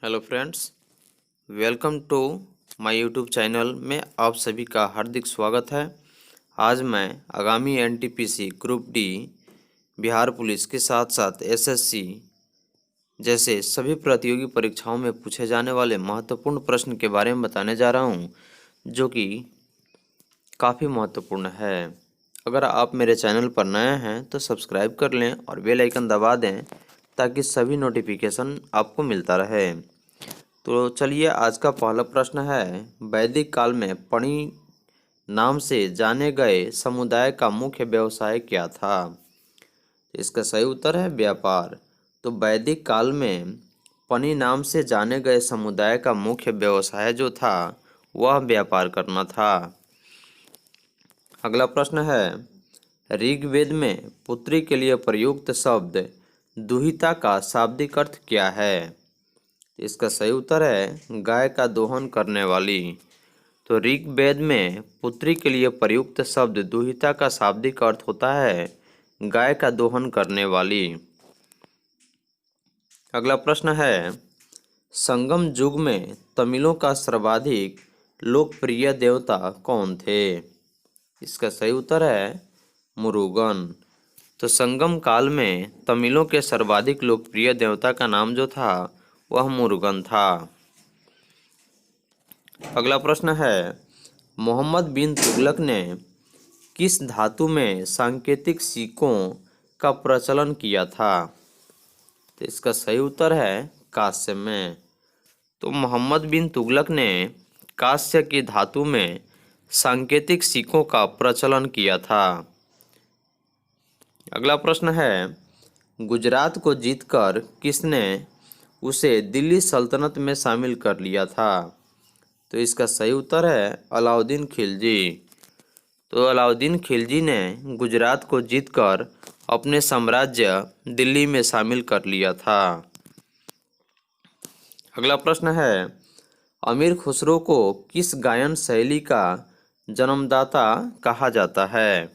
Hello friends, welcome to my YouTube channel में आप सभी का हार्दिक स्वागत है। आज मैं आगामी NTPC group D, Bihar police के साथ साथ एसएससी जैसे सभी प्रतियोगी परीक्षाओं में पूछे जाने वाले महत्वपूर्ण प्रश्न के बारे में बताने जा रहा हूं, जो कि काफ़ी महत्वपूर्ण है। अगर आप मेरे चैनल पर नए हैं तो सब्सक्राइब कर लें और बेल आइकन दबा दें ताकि सभी नोटिफिकेशन आपको मिलता रहे। तो चलिए, आज का पहला प्रश्न है, वैदिक काल में पणि नाम से जाने गए समुदाय का मुख्य व्यवसाय क्या था? इसका सही उत्तर है व्यापार। तो वैदिक काल में पणि नाम से जाने गए समुदाय का मुख्य व्यवसाय जो था वह व्यापार करना था। अगला प्रश्न है, ऋग्वेद में पुत्री के लिए प्रयुक्त शब्द दुहिता का शाब्दिक अर्थ क्या है? इसका सही उत्तर है गाय का दोहन करने वाली। तो ऋग्वेद में पुत्री के लिए प्रयुक्त शब्द दुहिता का शाब्दिक अर्थ होता है गाय का दोहन करने वाली। अगला प्रश्न है, संगम युग में तमिलों का सर्वाधिक लोकप्रिय देवता कौन थे? इसका सही उत्तर है मुरुगन। तो संगम काल में तमिलों के सर्वाधिक लोकप्रिय देवता का नाम जो था वह मुरुगन था। अगला प्रश्न है, मोहम्मद बिन तुगलक ने किस धातु में सांकेतिक सिक्कों का प्रचलन किया था? तो इसका सही उत्तर है कांस्य में। तो मोहम्मद बिन तुगलक ने कांस्य की धातु में सांकेतिक सिक्कों का प्रचलन किया था। अगला प्रश्न है, गुजरात को जीतकर किसने उसे दिल्ली सल्तनत में शामिल कर लिया था? तो इसका सही उत्तर है अलाउद्दीन खिलजी। तो अलाउद्दीन खिलजी ने गुजरात को जीतकर अपने साम्राज्य दिल्ली में शामिल कर लिया था। अगला प्रश्न है, अमीर खुसरो को किस गायन शैली का जन्मदाता कहा जाता है?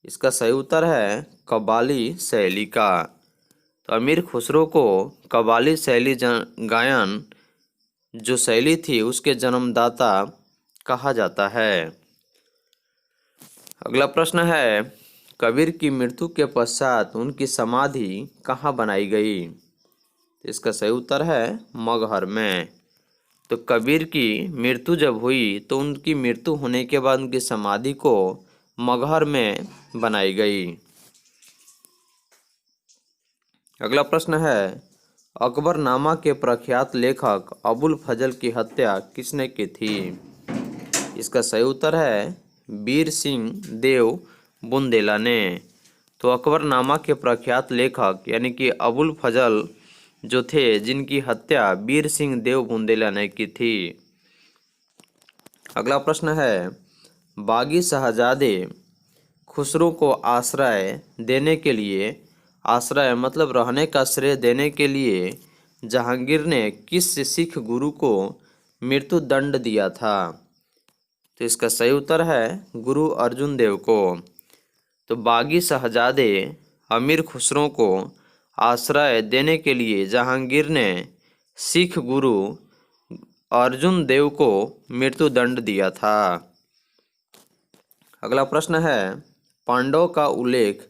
इसका सही उत्तर है कव्वाली शैली का। तो अमीर खुसरो को कव्वाली शैली गायन जो शैली थी उसके जन्मदाता कहा जाता है। अगला प्रश्न है, कबीर की मृत्यु के पश्चात उनकी समाधि कहाँ बनाई गई? इसका सही उत्तर है मगहर में। तो कबीर की मृत्यु जब हुई तो उनकी मृत्यु होने के बाद उनकी समाधि को मगहर में बनाई गई। अगला प्रश्न है, अकबरनामा के प्रख्यात लेखक अबुल फजल की हत्या किसने की थी? इसका सही उत्तर है वीर सिंह देव बुंदेला ने। तो अकबरनामा के प्रख्यात लेखक यानी कि अबुल फजल जो थे, जिनकी हत्या वीर सिंह देव बुंदेला ने की थी। अगला प्रश्न है, बागी शहजादे खुसरो को आश्रय देने के लिए, आश्रय मतलब रहने का श्रेय देने के लिए जहांगीर ने किस सिख गुरु को मृत्यु दंड दिया था? तो इसका सही उत्तर है गुरु अर्जुन देव को। तो बागी शहजादे अमीर खुसरो को आश्रय देने के लिए जहांगीर ने सिख गुरु अर्जुन देव को मृत्यु दंड दिया था। अगला प्रश्न है, पांडव का उल्लेख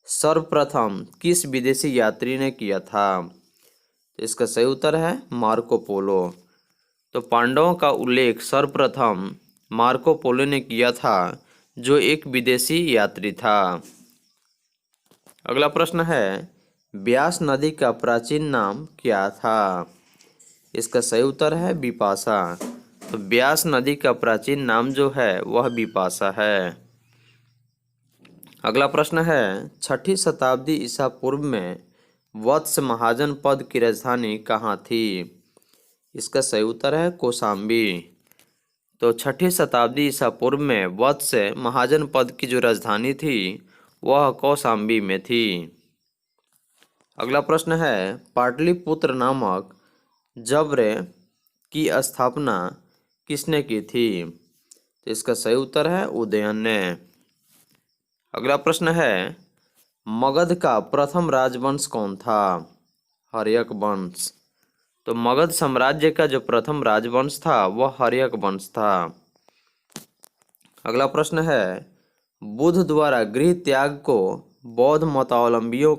सर्वप्रथम किस विदेशी यात्री ने किया था? तो इसका सही उत्तर है मार्को पोलो। तो पांडवों का उल्लेख सर्वप्रथम मार्को पोलो ने किया था, जो एक विदेशी यात्री था। अगला प्रश्न है, ब्यास नदी का प्राचीन नाम क्या था? इसका सही उत्तर है बिपाशा। तो ब्यास नदी का प्राचीन नाम जो है वह बिपाशा है। अगला प्रश्न है, 6ठी शताब्दी ईसा पूर्व में वत्स महाजन पद की राजधानी कहाँ थी? इसका सही उत्तर है कौशाम्बी। तो 6ठी शताब्दी ईसा पूर्व में वत्स महाजन पद की जो राजधानी थी वह कौशाम्बी में थी। अगला प्रश्न है, पाटलिपुत्र नामक जब्र की स्थापना किसने की थी? तो इसका सही उत्तर है उदयन ने। अगला प्रश्न है, मगध का प्रथम राजवंश कौन था? हर्यक वंश। तो मगध साम्राज्य का जो प्रथम राजवंश था वह हर्यक वंश था। अगला प्रश्न है, बुद्ध द्वारा गृह त्याग को बौद्ध मतावलंबियों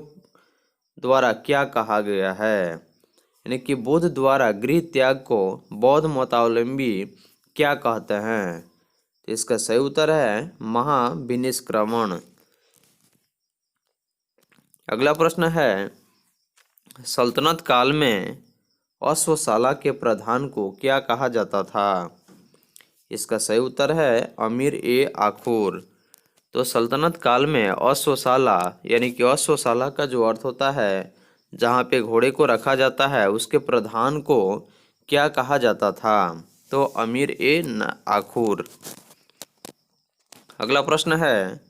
द्वारा क्या कहा गया है? यानी कि बुद्ध द्वारा गृह त्याग को बौद्ध मतावलंबी क्या कहते हैं? तो इसका सही उत्तर है महाविनिष्क्रमण। अगला प्रश्न है, सल्तनत काल में अश्वशाला के प्रधान को क्या कहा जाता था? इसका सही उत्तर है अमीर ए आखुर। तो सल्तनत काल में अश्वशाला यानी कि अश्वशाला का जो अर्थ होता है जहाँ पे घोड़े को रखा जाता है उसके प्रधान को क्या कहा जाता था? तो अमीर ए आखुर। अगला प्रश्न है,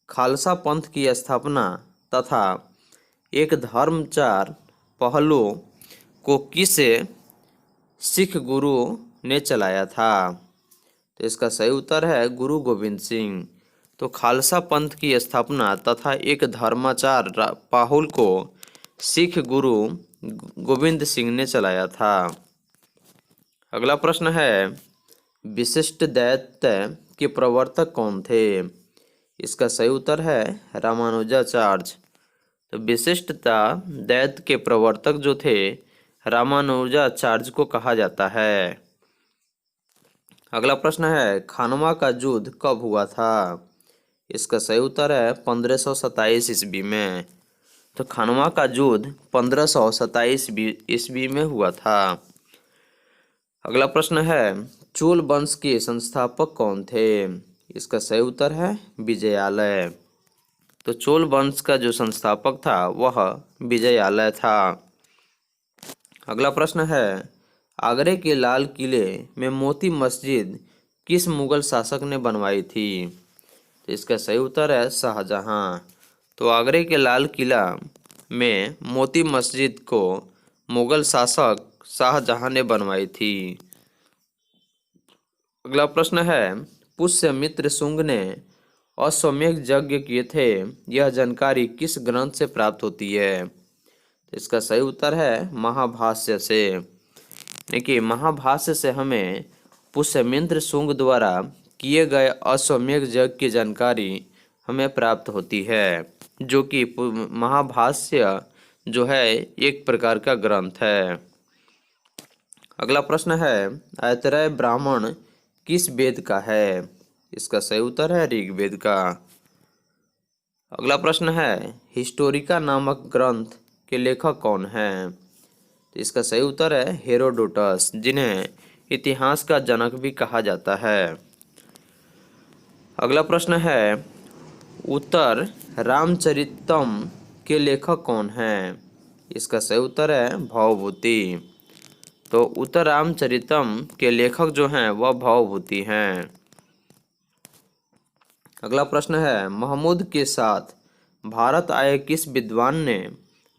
खालसा पंथ की स्थापना तथा एक धर्मचार पहलू को किस सिख गुरु ने चलाया था? तो इसका सही उत्तर है गुरु गोविंद सिंह। तो खालसा पंथ की स्थापना तथा एक धर्माचार पाहुल को सिख गुरु गोविंद सिंह ने चलाया था। अगला प्रश्न है, विशिष्ट द्वैत के प्रवर्तक कौन थे? इसका सही उत्तर है रामानुजाचार्य। तो विशिष्टता द्वैत के प्रवर्तक जो थे रामानुजाचार्य को कहा जाता है। अगला प्रश्न है, खानवा का युद्ध कब हुआ था? इसका सही उत्तर है 1527 ईस्वी में। तो खानवा का युद्ध 1527 ईस्वी में हुआ था। अगला प्रश्न है, चोल वंश के संस्थापक कौन थे? इसका सही उत्तर है विजयालय। तो चोल वंश का जो संस्थापक था वह विजयालय था। अगला प्रश्न है, आगरे के लाल किले में मोती मस्जिद किस मुगल शासक ने बनवाई थी? तो इसका सही उत्तर है शाहजहां। तो आगरे के लाल किला में मोती मस्जिद को मुगल शासक शाहजहां ने बनवाई थी। अगला प्रश्न है, पुष्यमित्र शुंग ने अश्वमेध यज्ञ किए थे, यह जानकारी किस ग्रंथ से प्राप्त होती है? तो इसका सही उत्तर है महाभाष्य से। देखिए महाभाष्य से हमें पुष्यमित्र शुंग द्वारा किए गए अश्वमेध यज्ञ की जानकारी हमें प्राप्त होती है, जो कि महाभाष्य जो है एक प्रकार का ग्रंथ है। अगला प्रश्न है, ऐतरेय ब्राह्मण किस वेद का है? इसका सही उत्तर है ऋग्वेद का। अगला प्रश्न है, हिस्टोरिका नामक ग्रंथ के लेखक कौन हैं? तो इसका सही उत्तर है हेरोडोटस, जिन्हें इतिहास का जनक भी कहा जाता है। अगला प्रश्न है, उत्तर रामचरितम के लेखक कौन हैं? इसका सही उत्तर है भवभूति। तो उत्तर रामचरितम के लेखक जो हैं वह भवभूति हैं। अगला प्रश्न है, महमूद के साथ भारत आए किस विद्वान ने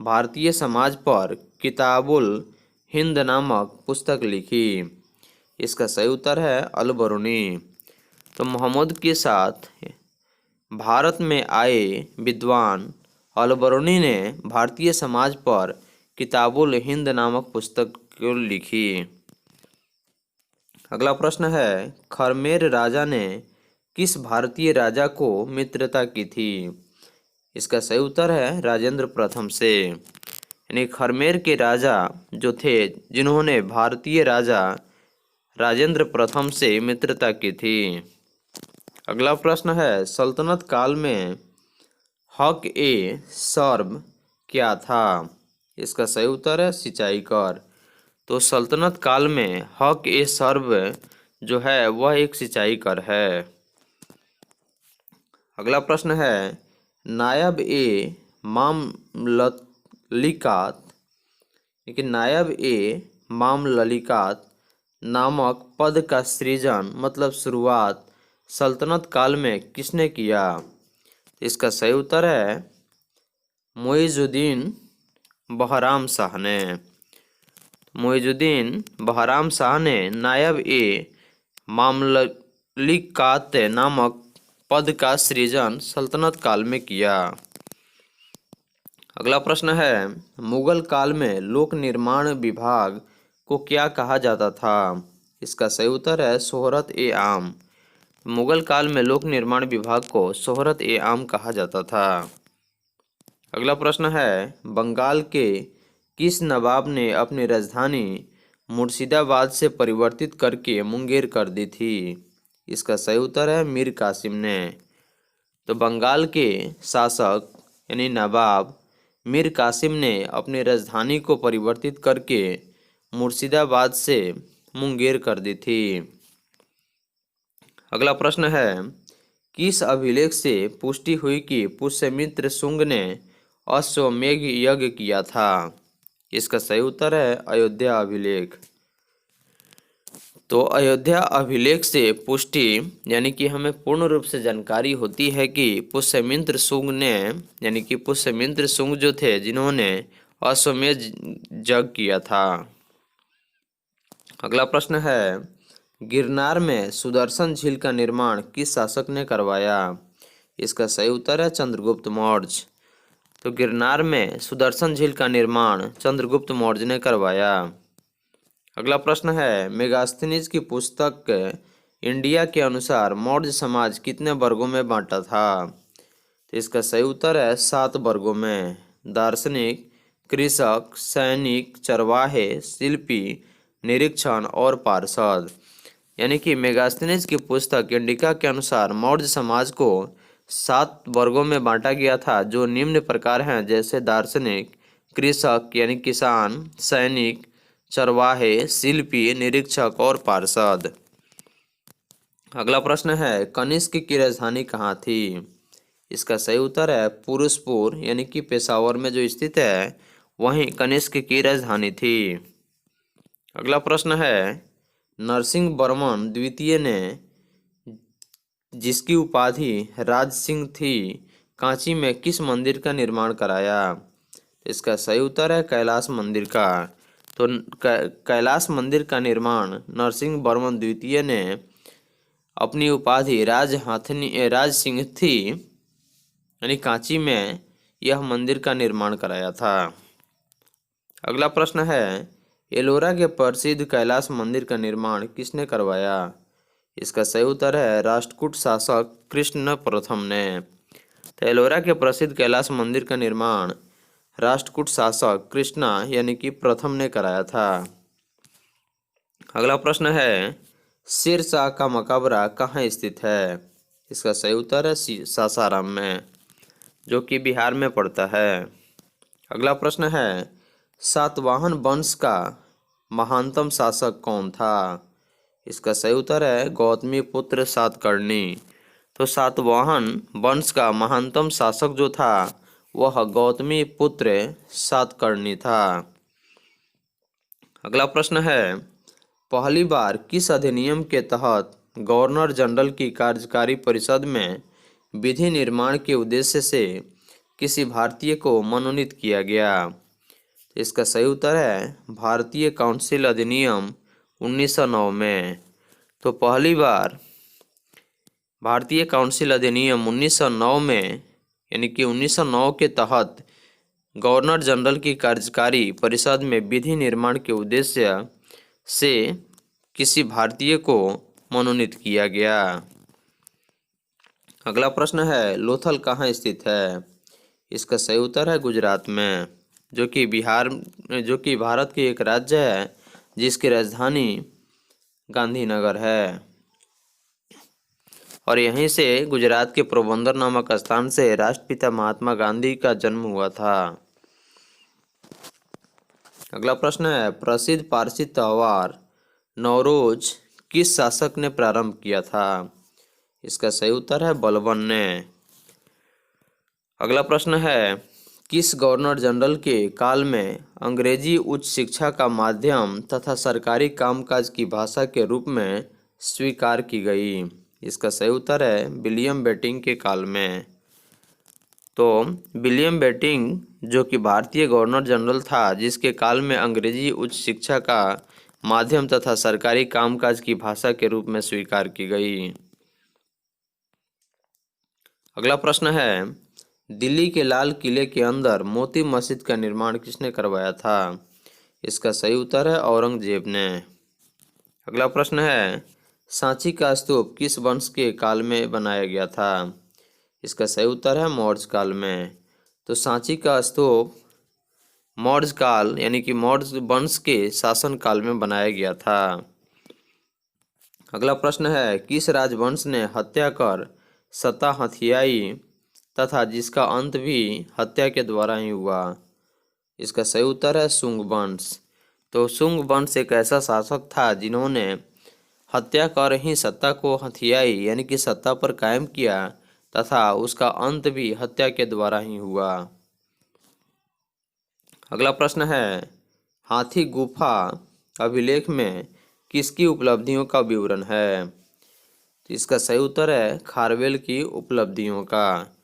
भारतीय समाज पर किताबुल हिंद नामक पुस्तक लिखी? इसका सही उत्तर है अल-बरूनी। तो महमूद के साथ भारत में आए विद्वान अल-बरूनी ने भारतीय समाज पर किताबुल हिंद नामक पुस्तक को लिखी। अगला प्रश्न है, खरमेर राजा ने किस भारतीय राजा को मित्रता की थी? इसका सही उत्तर है राजेंद्र प्रथम से। यानी खरमेर के राजा जो थे जिन्होंने भारतीय राजा राजेंद्र प्रथम से मित्रता की थी। अगला प्रश्न है, सल्तनत काल में हक ए सर्ब क्या था? इसका सही उत्तर है सिंचाई कर। तो सल्तनत काल में हक ए सर्ब जो है वह एक सिंचाई कर है। अगला प्रश्न है, नायब ए मामललिकात नायब ए मामललिकात नामक पद का सृजन मतलब शुरुआत सल्तनत काल में किसने किया? इसका सही उत्तर है मुइजुद्दीन बहराम शाह ने। मुइजुद्दीन बहराम शाह ने नायब ए मामललिकात नामक पद का सृजन सल्तनत काल में किया। अगला प्रश्न है, मुगल काल में लोक निर्माण विभाग को क्या कहा जाता था? इसका सही उत्तर है शोहरत ए आम। मुगल काल में लोक निर्माण विभाग को शोहरत ए आम कहा जाता था। अगला प्रश्न है, बंगाल के किस नवाब ने अपनी राजधानी मुर्शिदाबाद से परिवर्तित करके मुंगेर कर दी थी? इसका सही उत्तर है मीर कासिम ने। तो बंगाल के शासक यानी नवाब मीर कासिम ने अपनी राजधानी को परिवर्तित करके मुर्शिदाबाद से मुंगेर कर दी थी। अगला प्रश्न है, किस अभिलेख से पुष्टि हुई कि पुष्यमित्र शुंग ने अश्वमेध यज्ञ किया था? इसका सही उत्तर है अयोध्या अभिलेख। तो अयोध्या अभिलेख से पुष्टि यानी कि हमें पूर्ण रूप से जानकारी होती है कि पुष्यमित्र शुंग ने यानी कि पुष्यमित्र शुंग जो थे जिन्होंने अश्वमेध यज्ञ किया था। अगला प्रश्न है, गिरनार में सुदर्शन झील का निर्माण किस शासक ने करवाया? इसका सही उत्तर है चंद्रगुप्त मौर्य। तो गिरनार में सुदर्शन झील का निर्माण चंद्रगुप्त मौर्य ने करवाया। अगला प्रश्न है, मेगास्थनीज की पुस्तक इंडिया के अनुसार मौर्य समाज कितने वर्गों में बांटा था? तो इसका सही उत्तर है 7 वर्गों में। दार्शनिक, कृषक, सैनिक, चरवाहे, शिल्पी, निरीक्षण और पार्षद। यानी कि मेगास्थनीज की पुस्तक इंडिका के अनुसार मौर्य समाज को 7 वर्गों में बांटा गया था, जो निम्न प्रकार हैं, जैसे दार्शनिक, कृषक यानी किसान, सैनिक, चरवाहे, शिल्पी, निरीक्षक और पार्षद। अगला प्रश्न है, कनिष्क की राजधानी कहाँ थी? इसका सही उत्तर है पुरुषपुर यानी कि पेशावर में जो स्थित है वहीं कनिष्क की राजधानी थी। अगला प्रश्न है, नरसिंह वर्मन द्वितीय ने जिसकी उपाधि राज सिंह थी, कांची में किस मंदिर का निर्माण कराया? इसका सही उत्तर है कैलाश मंदिर का। तो कैलाश मंदिर का निर्माण नरसिंह वर्मन द्वितीय ने अपनी उपाधि राज सिंह थी यानी कांची में यह मंदिर का निर्माण कराया था। अगला प्रश्न है, एलोरा के प्रसिद्ध कैलाश मंदिर का निर्माण किसने करवाया? इसका सही उत्तर है राष्ट्रकूट शासक कृष्ण प्रथम ने। तो एलोरा के प्रसिद्ध कैलाश मंदिर का निर्माण राष्ट्रकूट शासक कृष्णा यानी कि प्रथम ने कराया था। अगला प्रश्न है, शेर शाह का मकबरा कहाँ स्थित है? इसका सही उत्तर है सासाराम में, जो कि बिहार में पड़ता है। अगला प्रश्न है, सातवाहन वंश का महानतम शासक कौन था? इसका सही उत्तर है गौतमी पुत्र सातकर्णी। तो सातवाहन वंश का महानतम शासक जो था वह गौतमी पुत्र सातकर्णी था। अगला प्रश्न है, पहली बार किस अधिनियम के तहत गवर्नर जनरल की कार्यकारी परिषद में विधि निर्माण के उद्देश्य से किसी भारतीय को मनोनीत किया गया? इसका सही उत्तर है भारतीय काउंसिल अधिनियम 1909 में। तो पहली बार भारतीय काउंसिल अधिनियम 1909 में यानी कि 1909 के तहत गवर्नर जनरल की कार्यकारी परिषद में विधि निर्माण के उद्देश्य से किसी भारतीय को मनोनीत किया गया। अगला प्रश्न है, लोथल कहाँ स्थित है? इसका सही उत्तर है गुजरात में, जो कि भारत की एक राज्य है जिसकी राजधानी गांधीनगर है। और यहीं से गुजरात के पोरबंदर नामक स्थान से राष्ट्रपिता महात्मा गांधी का जन्म हुआ था। अगला प्रश्न है, प्रसिद्ध पारसी त्योहार नवरोज किस शासक ने प्रारंभ किया था? इसका सही उत्तर है बलबन ने। अगला प्रश्न है, किस गवर्नर जनरल के काल में अंग्रेजी उच्च शिक्षा का माध्यम तथा सरकारी कामकाज की भाषा के रूप में स्वीकार की गई? इसका सही उत्तर है विलियम बेंटिंक के काल में। तो विलियम बेंटिंक जो कि भारतीय गवर्नर जनरल था, जिसके काल में अंग्रेजी उच्च शिक्षा का माध्यम तथा सरकारी कामकाज की भाषा के रूप में स्वीकार की गई। अगला प्रश्न है, दिल्ली के लाल किले के अंदर मोती मस्जिद का निर्माण किसने करवाया था? इसका सही उत्तर है औरंगजेब ने। अगला प्रश्न है, सांची का स्तूप किस वंश के काल में बनाया गया था? इसका सही उत्तर है मौर्य काल में। तो सांची का स्तूप मौर्य काल यानी कि मौर्य वंश के शासन काल में बनाया गया था। अगला प्रश्न है, किस राजवंश ने हत्या कर सत्ता हथियाई तथा जिसका अंत भी हत्या के द्वारा ही हुआ? इसका सही उत्तर है शुंग वंश। तो शुंग वंश एक ऐसा शासक था जिन्होंने हत्या कर ही सत्ता को हथियाई यानी कि सत्ता पर कायम किया तथा उसका अंत भी हत्या के द्वारा ही हुआ। अगला प्रश्न है, हाथी गुफा अभिलेख में किसकी उपलब्धियों का विवरण है? तो इसका सही उत्तर है खारवेल की उपलब्धियों का।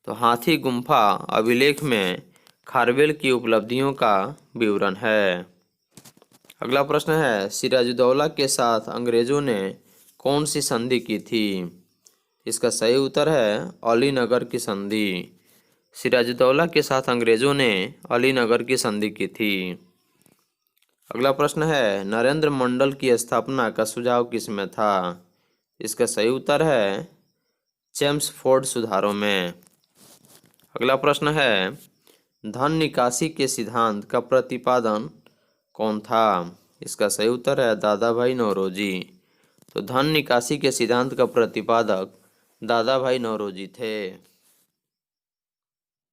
तो हाथी गुम्फा अभिलेख में खारवेल की उपलब्धियों का विवरण है। अगला प्रश्न है, सिराजुद्दौला के साथ अंग्रेजों ने कौन सी संधि की थी? इसका सही उत्तर है अलीनगर की संधि। सिराजुद्दौला के साथ अंग्रेजों ने अलीनगर की संधि की थी। अगला प्रश्न है, नरेंद्र मंडल की स्थापना का सुझाव किसमें था? इसका सही उत्तर है चेम्सफोर्ड सुधारों में। अगला प्रश्न है, धन निकासी के सिद्धांत का प्रतिपादन कौन था? इसका सही उत्तर है दादा भाई नौरोजी। तो धन निकासी के सिद्धांत का प्रतिपादक दादा भाई नौरोजी थे।